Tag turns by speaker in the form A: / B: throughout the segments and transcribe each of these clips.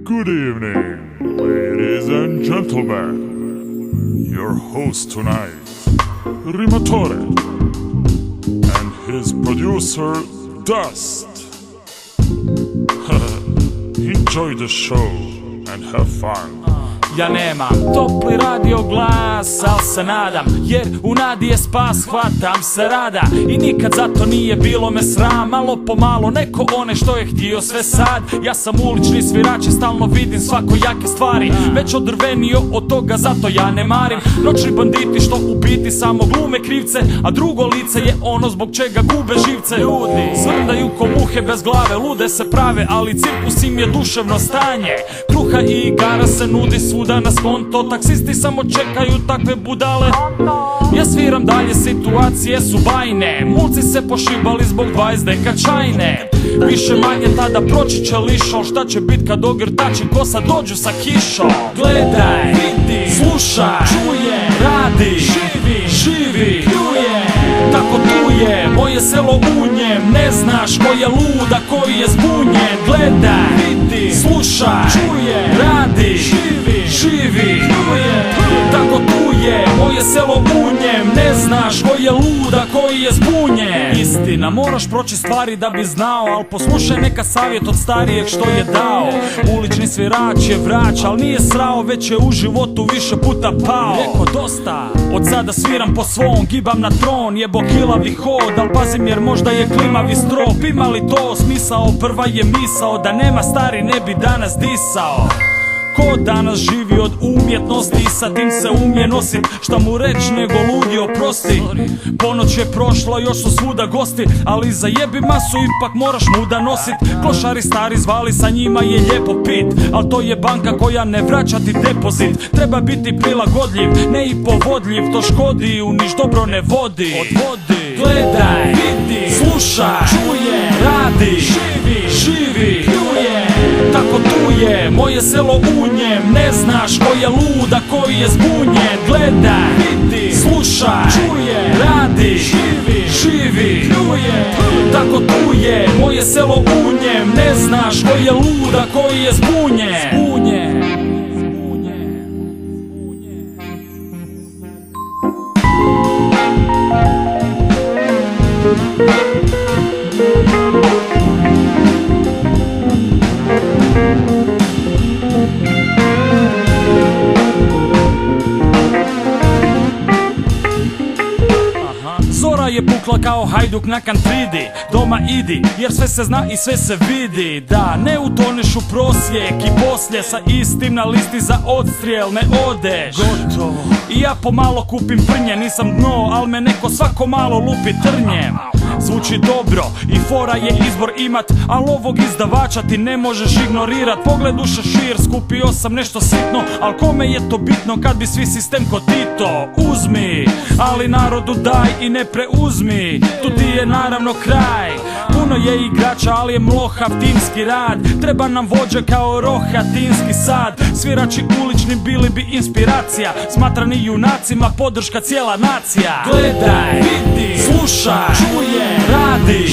A: Good evening, ladies and gentlemen. Your host tonight, Rimatore, and his producer, Dust. Enjoy the show and have fun.
B: Ja nemam topli radio glas, al se nadam, jer u nadi je spas, hvatam se rada. I nikad zato nije bilo me sram, malo po malo neko one što je htio sve sad. Ja sam ulični svirač i stalno vidim svakojake stvari, već odrvenio od toga, zato ja ne marim. Noćni banditi što u biti samo glume krivce, a drugo lice je ono zbog čega gube živce. Ljudi svrndaju ko muhe bez glave, lude se prave, ali cirkus im je duševno stanje. Kruha i igara se nudi svuda na skonto, taksisti samo čekaju takve budale. Ja sviram dalje, situacije su bajne, mulci se pošibali zbog 20 deka čajne. Više manje tada proći će lišo, šta će bit kad ogrtači kosa dođu sa kišom. Gledaj, vidi, slušaj, čuje, radi, živi, pljuje. Tako tu je, moje selo u njem, ne znaš ko je luda, koji je zbunjen. Gledaj, vidi, slušaj, čuje, radi, živi, pljuje. Tako tu je, moje selo u njem, ne znaš ko je luda, koji je zbunjen. Istina, moraš proći stvari da bi znao, al poslušaj neka savjet od starijeg što je dao. Ulični svirač je vrać, al nije srao, već je u životu više puta pao. Rekao dosta, od sada sviram po svom, gibam na tron, jebo kilavi hod, al pazim jer možda je klimavi strop. Ima li to smisao, prva je misao, da nema stari ne bi danas disao. Ko danas živi od umjetnosti i sa tim se umije nosit, šta mu reć nego ludi oprosti. Ponoć je prošla, još su svuda gosti, ali za jebi masu ipak moraš muda nosit. Klošari stari zvali, sa njima je lijepo pit, al to je banka koja ne vraća ti depozit. Treba biti prilagodljiv, ne i povodljiv, to škodi, u niš dobro ne vodi. Gledaj, vidi, slušaj, čuje, radi, živi, pljuje. Tako tu je, moje selo u njem, ne znaš ko je luda, koji je zbunjen. Gledaj, vidi, slušaj, čuje, radi, živi, pljuje. Tako tu je, moje selo u njem, ne znaš ko je luda, koji je zbunjen. Zora je pukla kao hajduk na kantridi, doma idi, jer sve se zna i sve se vidi. Da ne utoniš u prosjek i poslije sa istim na listi za odstrijel ne odeš. Gotovo. I ja pomalo kupim prnje, nisam dno, al me neko svako malo lupi trnjem. Zvuči dobro i fora je izbor imat, al ovog izdavača ti ne možeš ignorirat. Pogled u šešir, skupio sam nešto sitno, al kome je to bitno kad bi svi sistem ko Tito. Uzmi, ali narodu daj i ne preuzmi, tu ti je naravno kraj. Puno je igrača, ali je mlohav timski rad. Treba nam vođe kao Rohatinski sad. Svirači ulični bili bi inspiracija, smatrani junacima podrška cijela nacija. Gledaj, vidi, slušaj, čuje, radi,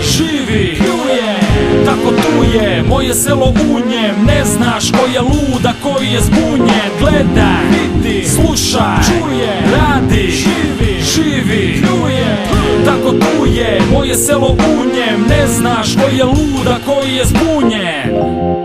B: živi, pljuje. Tako tu je, moje selo u njem, ne znaš ko je luda, koji je zbunjen. Gledaj, vidi, slušaj, čuje, radi, živi, pljuje. Tako tu je, moje selo u njem, ne znaš ko je luda, koji je zbunjen.